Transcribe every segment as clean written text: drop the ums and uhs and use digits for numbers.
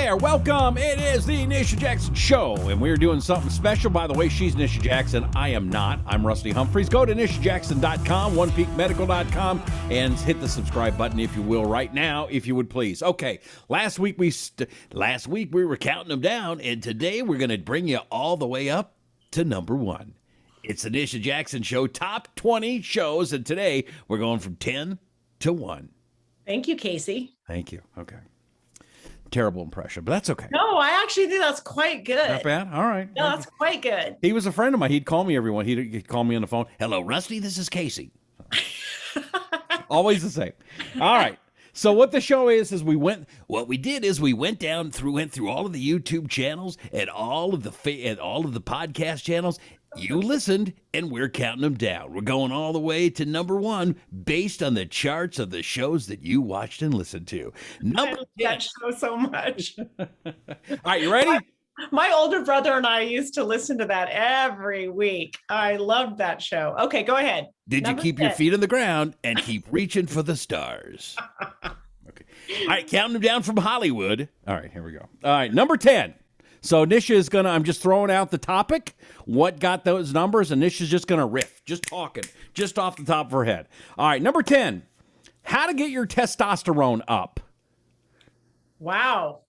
there. Welcome. It is the Nisha Jackson Show, and we're doing something special. By the way, she's Nisha Jackson. I am not. I'm Rusty Humphries. Go to nishajackson.com, onepeakmedical.com, and hit the subscribe button, if you will, right now, if you would please. Okay, last week we were counting them down, and today we're going to bring you all the way up to number one. It's the Nisha Jackson Show, top 20 shows, and today we're going from 10 to 1. Thank you, Casey. Thank you. Okay. Terrible impression, but that's okay. No, I actually think that's quite good. Not bad. All right. No, that's quite good. He was a friend of mine. He'd call me everyone. He'd call me on the phone. Hello, Rusty. This is Casey. Always the same. All right. So what the show is we went through all of the YouTube channels and all of the podcast channels. You listened, and we're counting them down. We're going all the way to number one based on the charts of the shows that you watched and listened to. I love that show so much. All right, you ready? My older brother and I used to listen to that every week. I loved that show. Okay, go ahead. Did you keep your feet on the ground and keep reaching for the stars? Okay. All right, counting them down from Hollywood. All right, here we go. All right, number 10. So Nisha is I'm just throwing out the topic, what got those numbers, and Nisha's just going to riff, just talking, just off the top of her head. All right, number 10, how to get your testosterone up. Wow.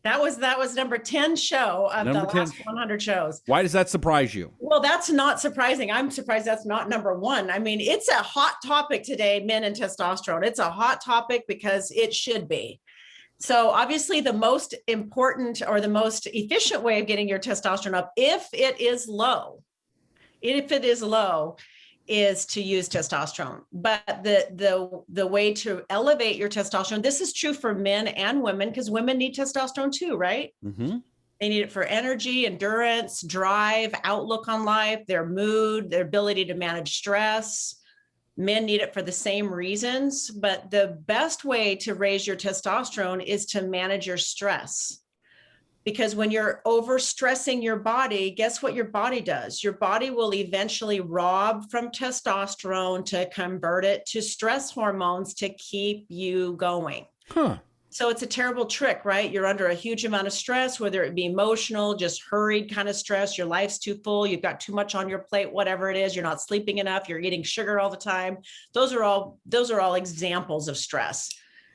That was number 10 show of the last 100 shows. Why does that surprise you? Well, that's not surprising. I'm surprised that's not number one. I mean, it's a hot topic today, men and testosterone. It's a hot topic because it should be. So obviously the most important or the most efficient way of getting your testosterone up, if it is low, is to use testosterone. But the way to elevate your testosterone, this is true for men and women, because women need testosterone too, right? Mm-hmm. They need it for energy, endurance, drive, outlook on life, their mood, their ability to manage stress. Men need it for the same reasons, but the best way to raise your testosterone is to manage your stress. Because when you're overstressing your body, guess what your body does? Your body will eventually rob from testosterone to convert it to stress hormones to keep you going. Huh. So it's a terrible trick, right? You're under a huge amount of stress, whether it be emotional, just hurried kind of stress, your life's too full, you've got too much on your plate, whatever it is, you're not sleeping enough, you're eating sugar all the time. Those are all examples of stress.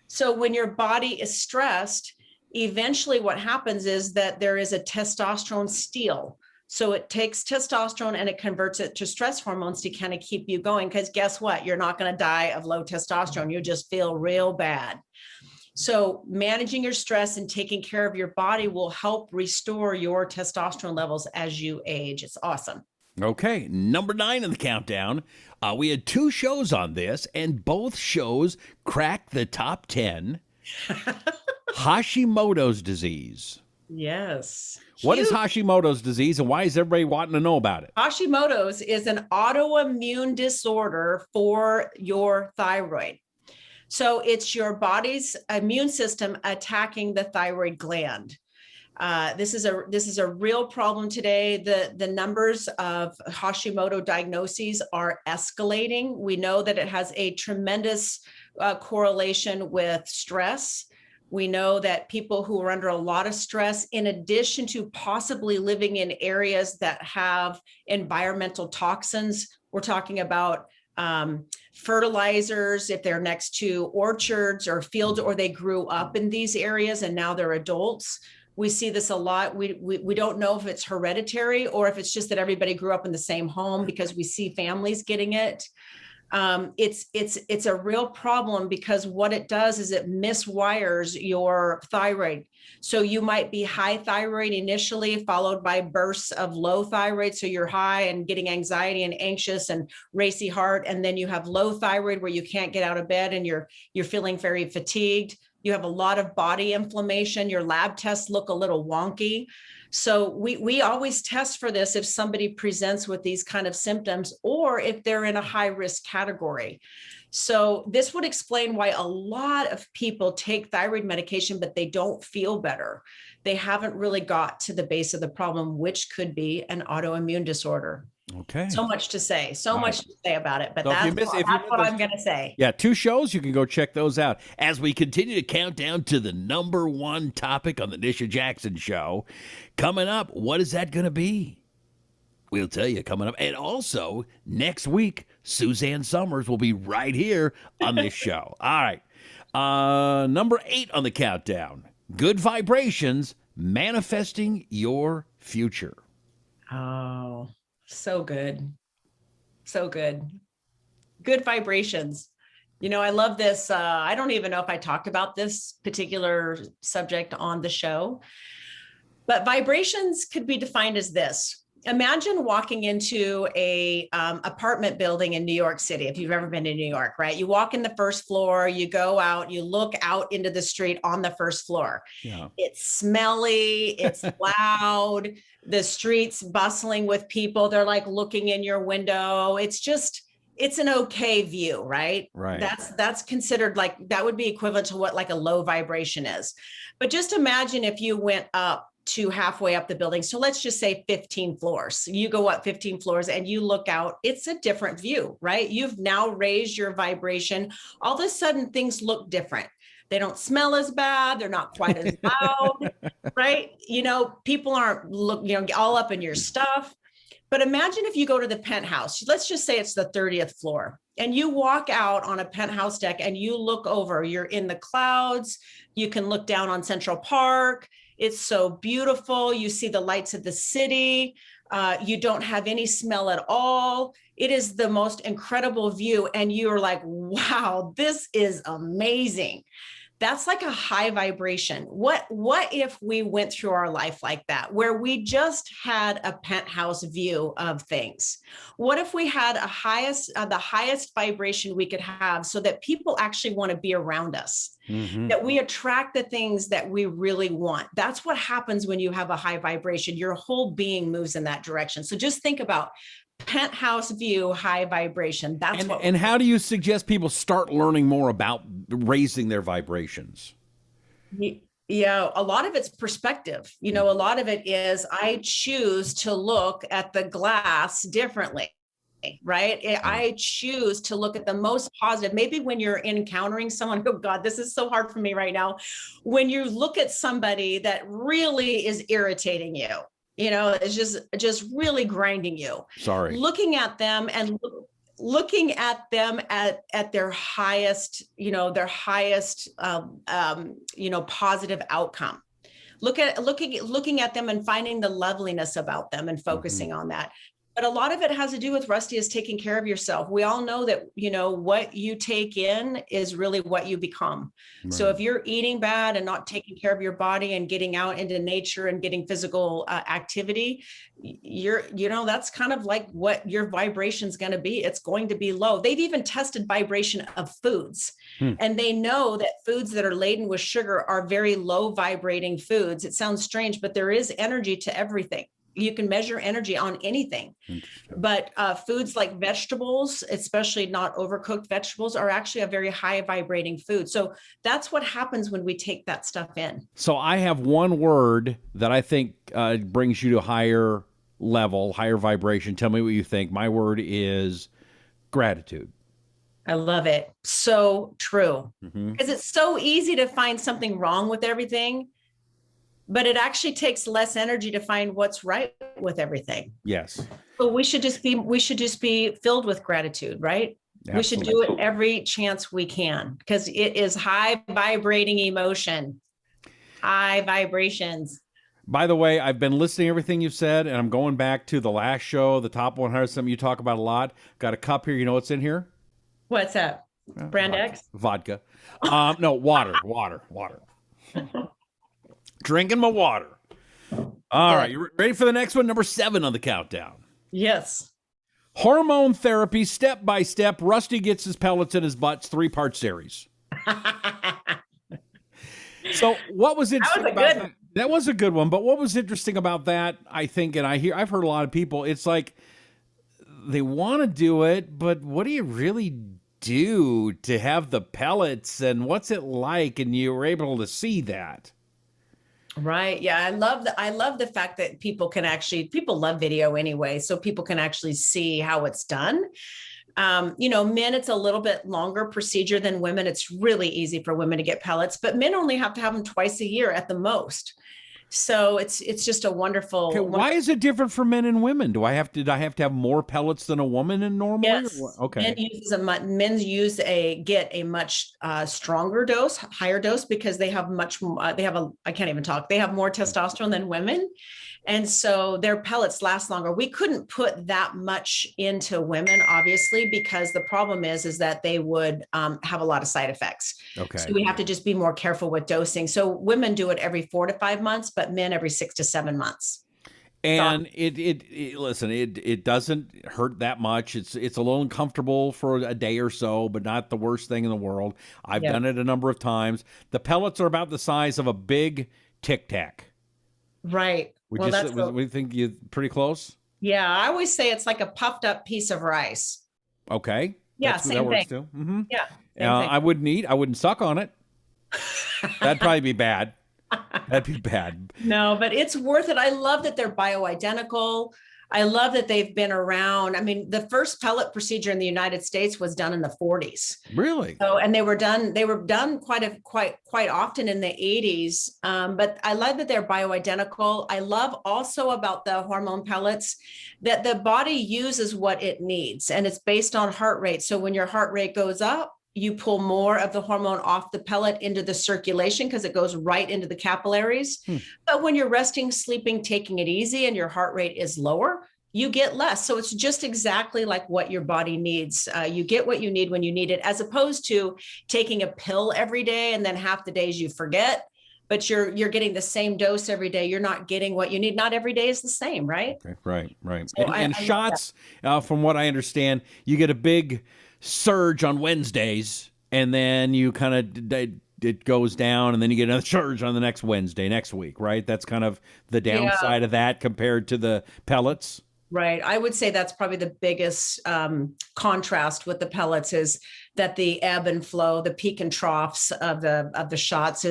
So when your body is stressed, eventually what happens is that there is a testosterone steal. So it takes testosterone and it converts it to stress hormones to kind of keep you going. Because guess what? You're not going to die of low testosterone. You just feel real bad. So managing your stress and taking care of your body will help restore your testosterone levels as you age. It's awesome. Okay, number 9 in the countdown. We had 2 shows on this, and both shows cracked the top 10. Hashimoto's disease. Yes. What is Hashimoto's disease, and why is everybody wanting to know about it? Hashimoto's is an autoimmune disorder for your thyroid. So it's your body's immune system attacking the thyroid gland. This is a real problem today. The numbers of Hashimoto diagnoses are escalating. We know that it has a tremendous correlation with stress. We know that people who are under a lot of stress, in addition to possibly living in areas that have environmental toxins, we're talking about fertilizers, if they're next to orchards or fields, or they grew up in these areas and now they're adults. We see this a lot. We don't know if it's hereditary or if it's just that everybody grew up in the same home, because we see families getting it. It's a real problem, because what it does is it miswires your thyroid. So you might be high thyroid initially, followed by bursts of low thyroid. So you're high and getting anxiety and anxious and racy heart. And then you have low thyroid where you can't get out of bed and you're feeling very fatigued. You have a lot of body inflammation. Your lab tests look a little wonky. So we always test for this if somebody presents with these kind of symptoms or if they're in a high risk category. So this would explain why a lot of people take thyroid medication, but they don't feel better. They haven't really got to the base of the problem, which could be an autoimmune disorder. Okay. So much to say. So much to say about it. But So that's what I'm going to say. Yeah, 2 shows. You can go check those out. As we continue to count down to the number 1 topic on the Nisha Jackson Show. Coming up, what is that going to be? We'll tell you coming up. And also, next week, Suzanne Summers will be right here on this show. All right. Number 8 on the countdown. Good vibrations, manifesting your future. Oh, so good. So good. Good vibrations. You know, I love this. I don't even know if I talked about this particular subject on the show, but vibrations could be defined as this. Imagine walking into a apartment building in New York City. If you've ever been to New York, right? You walk in the first floor, you go out, you look out into the street on the first floor. Yeah. It's smelly, it's loud, the street's bustling with people. They're like looking in your window. It's an okay view, right? Right. That's considered like, that would be equivalent to what like a low vibration is. But just imagine if you went up to halfway up the building. So let's just say 15 floors. You go up 15 floors and you look out, it's a different view, right? You've now raised your vibration. All of a sudden things look different. They don't smell as bad. They're not quite as loud, right? You know, people aren't all up in your stuff. But imagine if you go to the penthouse, let's just say it's the 30th floor, and you walk out on a penthouse deck and you look over, you're in the clouds. You can look down on Central Park. It's so beautiful. You see the lights of the city. You don't have any smell at all. It is the most incredible view. And you're like, wow, this is amazing. That's like a high vibration. What if we went through our life like that, where we just had a penthouse view of things? What if we had the highest vibration we could have, so that people actually want to be around us, that we attract the things that we really want? That's what happens when you have a high vibration. Your whole being moves in that direction. So just think about penthouse view, high vibration. And how do you suggest people start learning more about raising their vibrations? Yeah, a lot of it's perspective. You know, a lot of it is, I choose to look at the glass differently, right? I choose to look at the most positive. Maybe when you're encountering someone, oh God, this is so hard for me right now. When you look at somebody that really is irritating you, you know, it's just really grinding you. Sorry. Looking at them and looking at them at their highest, positive outcome. Looking at them and finding the loveliness about them and focusing on that. But a lot of it has to do with, Rusty, is taking care of yourself. We all know that, you know, what you take in is really what you become. Right. So if you're eating bad and not taking care of your body and getting out into nature and getting physical activity, that's kind of like what your vibration's going to be. It's going to be low. They've even tested vibration of foods, and they know that foods that are laden with sugar are very low vibrating foods. It sounds strange, but there is energy to everything. You can measure energy on anything, but foods like vegetables, especially not overcooked vegetables, are actually a very high vibrating food. So that's what happens when we take that stuff in. So I have one word that I think brings you to a higher level, higher vibration. Tell me what you think. My word is gratitude. I love it. So true. Because it's so easy to find something wrong with everything, but it actually takes less energy to find what's right with everything. Yes. So we should just be filled with gratitude, right? Absolutely. We should do it every chance we can, because it is high vibrating emotion, high vibrations. By the way, I've been listening to everything you've said, and I'm going back to the last show, the top 100, something you talk about a lot. Got a cup here. You know what's in here? What's that? Brandex? Vodka. No, water. Drinking my water. All right, you ready for the next one? Number 7 on the countdown. Yes. Hormone Therapy, step by step. Rusty gets his pellets in his butts, 3-part series. So what was interesting about that? That was a good one, but what was interesting about that, I think, and I've heard a lot of people, it's like they want to do it, but what do you really do to have the pellets, and what's it like? And you were able to see that. Right. Yeah. I love the fact that people love video anyway. So people can actually see how it's done. Men, it's a little bit longer procedure than women. It's really easy for women to get pellets, but men only have to have them twice a year at the most. So it's just a wonderful. Okay, why is it different for men and women? Did I have to have more pellets than a woman in normally? Yes. Okay. Men get a much stronger dose, higher dose, because they have I can't even talk. They have more testosterone than women. And so their pellets last longer. We couldn't put that much into women, obviously, because the problem is that they would have a lot of side effects. Okay. So we have to just be more careful with dosing. So women do it every 4 to 5 months, but men every 6 to 7 months. And it doesn't hurt that much. It's a little uncomfortable for a day or so, but not the worst thing in the world. I've done it a number of times. The pellets are about the size of a big Tic Tac. Right. We think you're pretty close. Yeah, I always say it's like a puffed up piece of rice. Okay. Yeah, that works too. Mm-hmm. Yeah. I wouldn't suck on it. That'd probably be bad. That'd be bad. No, but it's worth it. I love that they're bioidentical. I love that they've been around. I mean, the first pellet procedure in the United States was done in the 40s. Really? So, and they were done quite often in the 80s. But I love that they're bioidentical. I love also about the hormone pellets that the body uses what it needs, and it's based on heart rate. So when your heart rate goes up, you pull more of the hormone off the pellet into the circulation because it goes right into the capillaries. But when you're resting, sleeping, taking it easy, and your heart rate is lower, you get less. So it's just exactly like what your body needs. You get what you need when you need it, as opposed to taking a pill every day and then half the days you forget. But you're getting the same dose every day. You're not getting what you need. Not every day is the same, right? Okay, right. So and shots, from what I understand, you get a big surge on Wednesdays, and then you kind of it goes down, and then you get another surge on the next Wednesday next week, right? That's kind of the downside of that compared to the pellets. Right. I would say that's probably the biggest contrast with the pellets is that the ebb and flow, the peak and troughs of the shots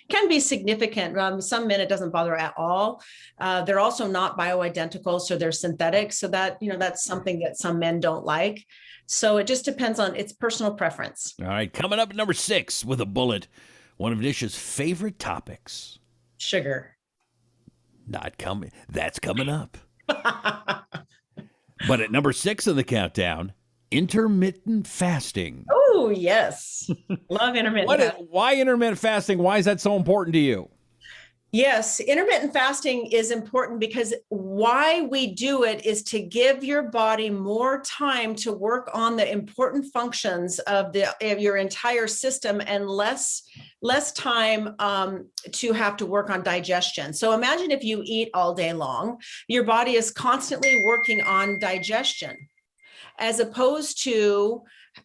can be significant. Some men, it doesn't bother at all. They're also not bioidentical, so they're synthetic. So that's something that some men don't like. So it just depends on its personal preference. All right. Coming up at number 6 with a bullet, one of Nisha's favorite topics. Sugar. Not coming. That's coming up. But at number 6 in the countdown, intermittent fasting. Oh, yes. Love intermittent fasting. Why intermittent fasting? Why is that so important to you? Yes, intermittent fasting is important because why we do it is to give your body more time to work on the important functions of your entire system and less time to have to work on digestion. So imagine if you eat all day long, your body is constantly working on digestion, as opposed to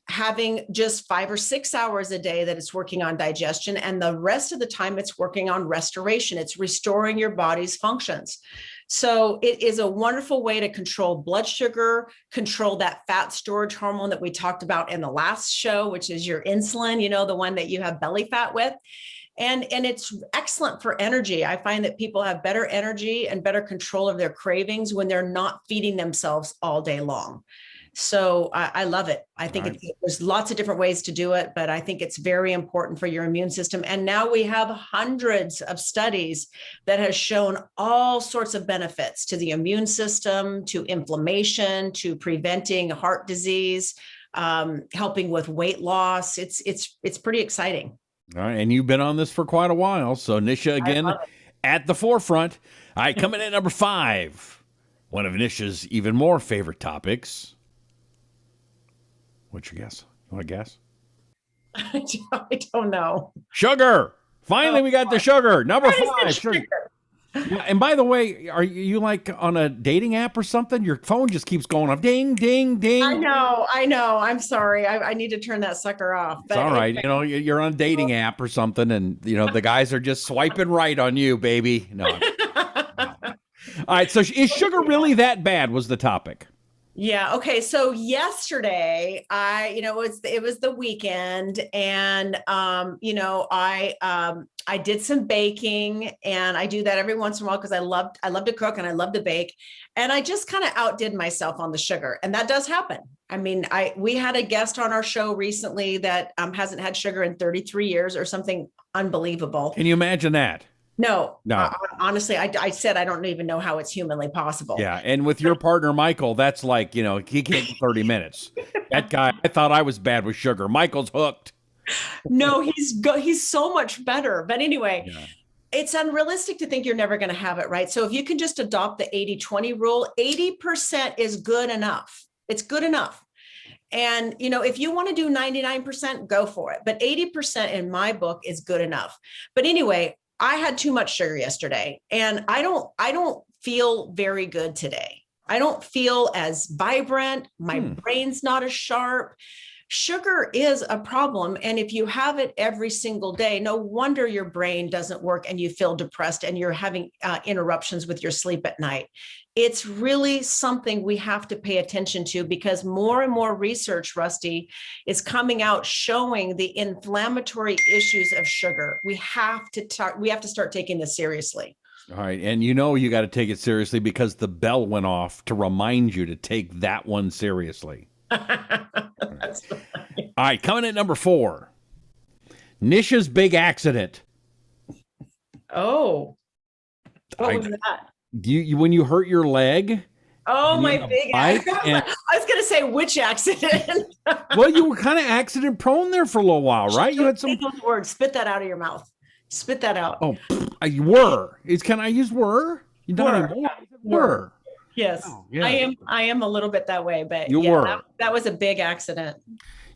having just 5 or 6 hours a day that it's working on digestion, and the rest of the time it's working on restoration. It's restoring your body's functions. So it is a wonderful way to control blood sugar, control that fat storage hormone that we talked about in the last show, which is your insulin, the one that you have belly fat with. And it's excellent for energy. I find that people have better energy and better control of their cravings when they're not feeding themselves all day long. So I love it. I think there's lots of different ways to do it, but I think it's very important for your immune system. And now we have hundreds of studies that has shown all sorts of benefits to the immune system, to inflammation, to preventing heart disease, helping with weight loss. It's pretty exciting. All right. And you've been on this for quite a while. So Nisha, again, at the forefront. All right. Coming in at number 5, one of Nisha's even more favorite topics. What's your guess? You want to guess? I don't know. Sugar. Finally, we got the sugar. Number 5. Sugar. Yeah, and by the way, are you like on a dating app or something? Your phone just keeps going off. Ding, ding, ding. I know. I'm sorry. I need to turn that sucker off. It's all right. You're on a dating app or something, and the guys are just swiping right on you, baby. No. All right. So is sugar really that bad? Was the topic? Yeah. Okay. So yesterday, it was the weekend, and I did some baking, and I do that every once in a while because I love to cook and I love to bake, and I just kind of outdid myself on the sugar, and that does happen. I mean, we had a guest on our show recently that hasn't had sugar in 33 years or something unbelievable. Can you imagine that? No, No. Honestly, I said I don't even know how it's humanly possible. Yeah, and with your partner Michael, that's like, he can't get 30 minutes. That guy, I thought I was bad with sugar. Michael's hooked. No, he's so much better. But anyway, Yeah. It's unrealistic to think you're never going to have it, right? So if you can just adopt the 80-20 rule, 80% is good enough. It's good enough. And, if you want to do 99%, go for it. But 80% in my book is good enough. But anyway, I had too much sugar yesterday, and I don't feel very good today. I don't feel as vibrant. My brain's not as sharp. Sugar is a problem. And if you have it every single day, no wonder your brain doesn't work and you feel depressed and you're having interruptions with your sleep at night. It's really something we have to pay attention to, because more and more research, Rusty, is coming out showing the inflammatory issues of sugar. We have to start taking this seriously. All right. And you got to take it seriously because the bell went off to remind you to take that one seriously. That's funny. All right, coming at number 4, Nisha's big accident. Oh, what was that? You when you hurt your leg? Oh, my big accident. I was going to say, which accident? Well, you were kind of accident prone there for a little while, right? You had some words. Spit that out of your mouth. Spit that out. Oh, you were. Can I use were? You don't were. Were. Yes, yeah. I am a little bit that way, but you were. That was a big accident.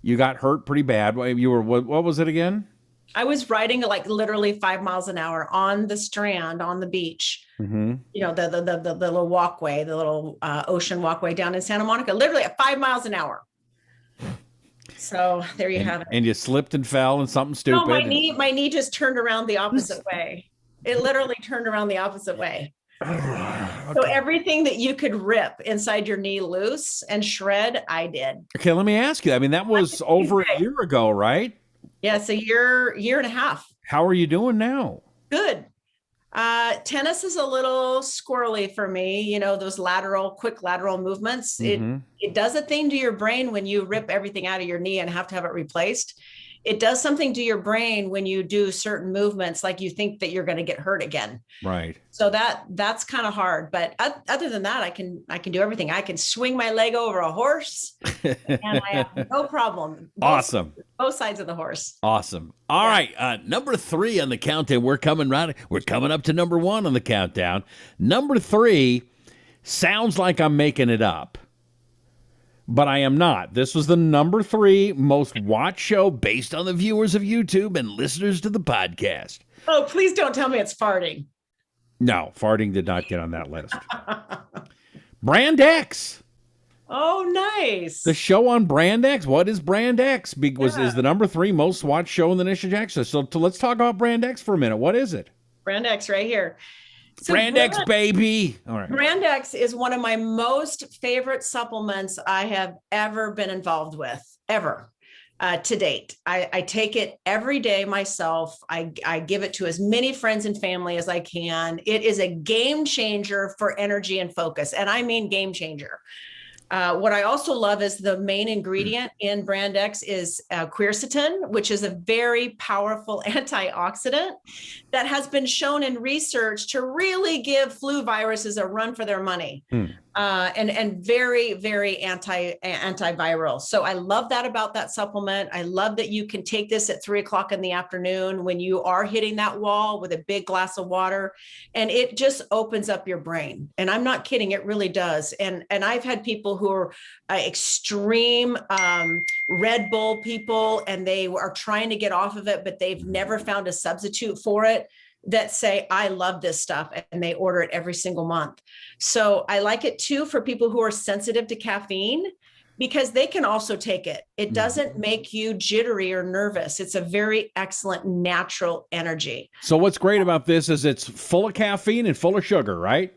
You got hurt pretty bad. You were, what was it again? I was riding like literally 5 miles an hour on the Strand, on the beach. Mm-hmm. The little walkway, the little ocean walkway down in Santa Monica, literally at 5 miles an hour. So there you have it. And you slipped and fell and something stupid. No, my knee just turned around the opposite way. It literally turned around the opposite way. Okay. So everything that you could rip inside your knee loose and shred, I did. Okay, let me ask you. I mean, that was over a year ago, right? Yes, a year and a half. How are you doing now? Good. Tennis is a little squirrely for me. Those quick lateral movements. Mm-hmm. It does a thing to your brain when you rip everything out of your knee and have to have it replaced. It does something to your brain when you do certain movements, like you think that you're going to get hurt again. Right. So that's kind of hard. But other than that, I can do everything. I can swing my leg over a horse, and I have no problem. Awesome. Both sides of the horse. Awesome. All right. Number 3 on the countdown. We're coming up to number 1 on the countdown. Number 3 sounds like I'm making it up, but I am not. This was the number 3 most watched show based on the viewers of YouTube and listeners to the podcast. Oh, please don't tell me it's farting. No, farting did not get on that list. Brandex. Oh, nice. The show on Brandex. What is Brandex? Is the number 3 most watched show in the Nisha Jackson. So let's talk about Brandex for a minute. What is it? Brandex right here. So Brandex, baby. All right. Brandex is one of my most favorite supplements I have ever been involved with, ever, to date. I take it every day myself. I give it to as many friends and family as I can. It is a game changer for energy and focus. And I mean game changer. What I also love is the main ingredient in Brandex is quercetin, which is a very powerful antioxidant that has been shown in research to really give flu viruses a run for their money. And very, very antiviral. So I love that about that supplement. I love that you can take this at 3:00 in the afternoon when you are hitting that wall with a big glass of water, and it just opens up your brain. And I'm not kidding, it really does. And I've had people who are extreme Red Bull people, and they are trying to get off of it, but they've never found a substitute for it, that say, I love this stuff, and they order it every single month. So I like it too for people who are sensitive to caffeine, because they can also take it. It doesn't make you jittery or nervous. It's a very excellent natural energy. So what's great about this is it's full of caffeine and full of sugar, right?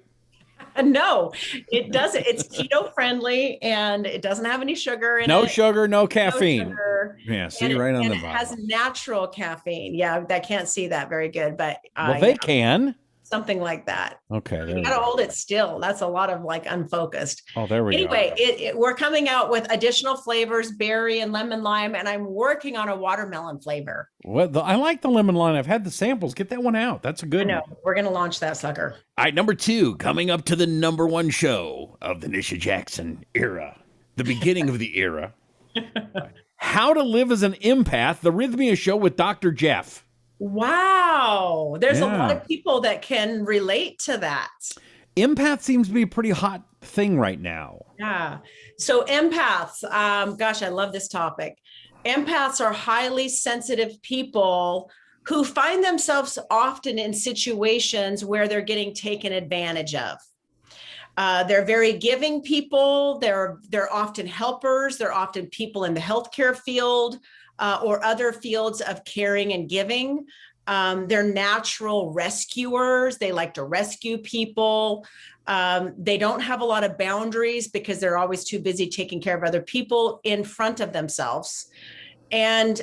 No, it doesn't. It's keto friendly and it doesn't have any sugar in No it. sugar, no caffeine. No sugar. Yeah, see And right on the it has bottom. natural caffeine. Yeah, I can't see that very good, but Well, they can. something like that. Okay, there You we gotta go. hold it still. That's a lot of like unfocused. Oh, there we go. Anyway, we're coming out with additional flavors, berry and lemon lime, and I'm working on a watermelon flavor. I like the lemon line. I've had the samples. Get that one out. That's a good one. We're gonna launch that sucker. All right, number 2, coming up to the number 1 show of the Nisha Jackson era, the beginning of the era. How to live as an empath, the Rhythmia Show with Dr. Jeff. Wow. There's a lot of people that can relate to that. Empath seems to be a pretty hot thing right now. Yeah. So empaths, gosh, I love this topic. Empaths are highly sensitive people who find themselves often in situations where they're getting taken advantage of. They're very giving people. They're often helpers. They're often people in the healthcare field or other fields of caring and giving. They're natural rescuers. They like to rescue people. They don't have a lot of boundaries because they're always too busy taking care of other people in front of themselves. And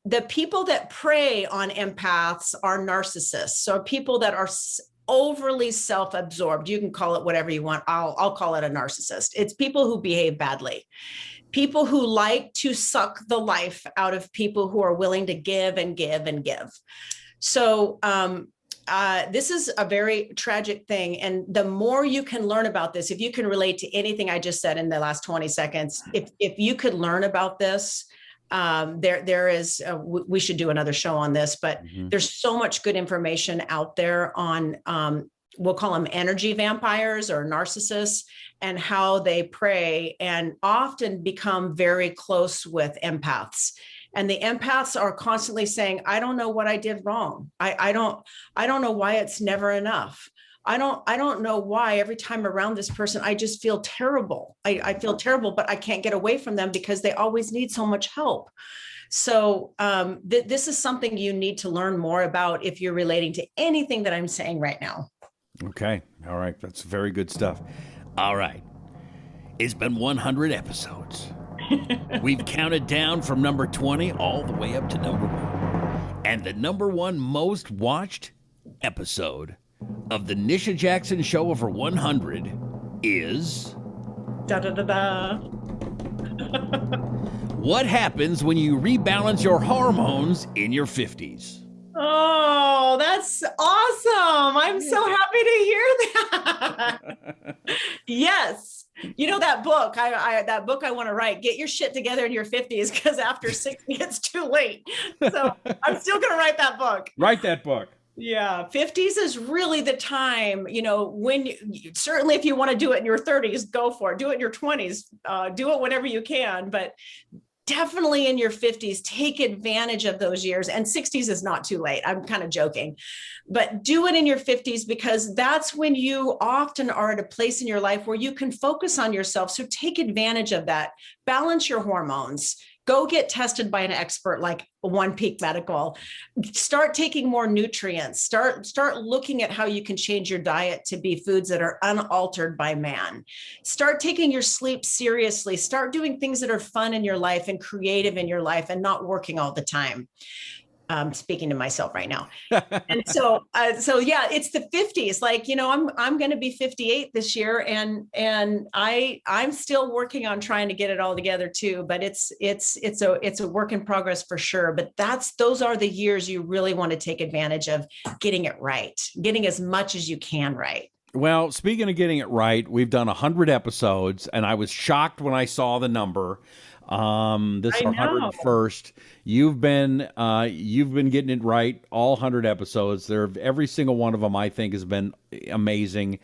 the people that prey on empaths are narcissists. So people that are overly self-absorbed. You can call it whatever you want. I'll call it a narcissist. It's people who behave badly. People who like to suck the life out of people who are willing to give and give and give. So this is a very tragic thing. And the more you can learn about this, if you can relate to anything I just said in the last 20 seconds, if you could learn about this, there is, we should do another show on this, but there's so much good information out there on, we'll call them energy vampires or narcissists, and how they prey and often become very close with empaths. And the empaths are constantly saying, I don't know what I did wrong. I don't know why it's never enough. I don't know why every time around this person, I just feel terrible. I feel terrible, but I can't get away from them because they always need so much help. So this is something you need to learn more about if you're relating to anything that I'm saying right now. Okay. All right. That's very good stuff. All right. It's been 100 episodes. We've counted down from number 20 all the way up to number 1. And the number 1 most watched episode of the Nisha Jackson Show over 100 is... Da, da, da, da. What happens when you rebalance your hormones in your 50s? Oh, that's awesome. I'm so happy to hear that. Yes. You know, that book, that book I want to write, get your shit together in your 50s, because after 60, it's too late. So I'm still going to write that book. Write that book. Yeah. 50s is really the time, you know, when certainly if you want to do it in your 30s, go for it. Do it in your 20s, do it whenever you can. But definitely in your 50s, take advantage of those years. And 60s is not too late. I'm kind of joking, but do it in your 50s, because that's when you often are at a place in your life where you can focus on yourself. So take advantage of that. Balance your hormones. Go get tested by an expert like One Peak Medical. Start taking more nutrients. Start looking at how you can change your diet to be foods that are unaltered by man. Start taking your sleep seriously. Start doing things that are fun in your life and creative in your life and not working all the time. Speaking to myself right now. And so yeah, it's the 50s. Like, you know, I'm going to be 58 this year, and I'm still working on trying to get it all together too. But it's a work in progress for sure. But those are the years you really want to take advantage of getting it right, getting as much as you can right. Well, speaking of getting it right, we've done 100 episodes, and I was shocked when I saw the number. This 101st. You've been getting it right all 100 episodes. Every single one of them, I think, has been amazing.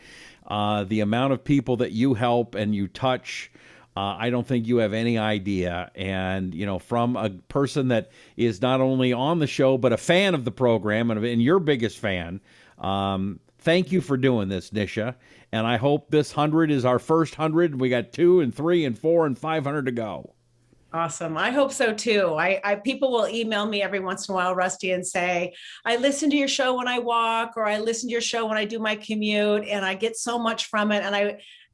The amount of people that you help and you touch, I don't think you have any idea. And, you know, from a person that is not only on the show, but a fan of the program and your biggest fan, thank you for doing this, Nisha. And I hope this 100 is our first 100. We got 2 and 3 and 4 and 500 to go. Awesome. I hope so too. I people will email me every once in a while, Rusty, and say, I listen to your show when I walk, or I listen to your show when I do my commute, and I get so much from it.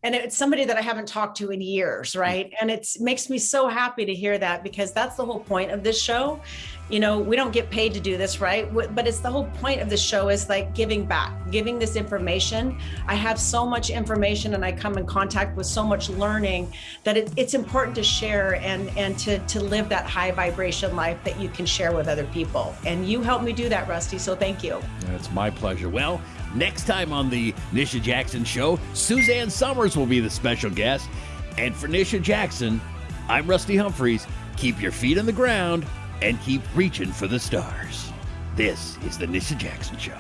And it's somebody that I haven't talked to in years, right? And it makes me so happy to hear that, because that's the whole point of this show. You know, we don't get paid to do this, right? But it's the whole point of the show is like giving back, giving this information. I have so much information and I come in contact with so much learning that it's important to share and to live that high vibration life that you can share with other people. And you helped me do that, Rusty. So thank you. It's my pleasure. Well, next time on the Nisha Jackson Show, Suzanne Summers will be the special guest. And for Nisha Jackson, I'm Rusty Humphries. Keep your feet on the ground and keep reaching for the stars. This is the Nisha Jackson Show.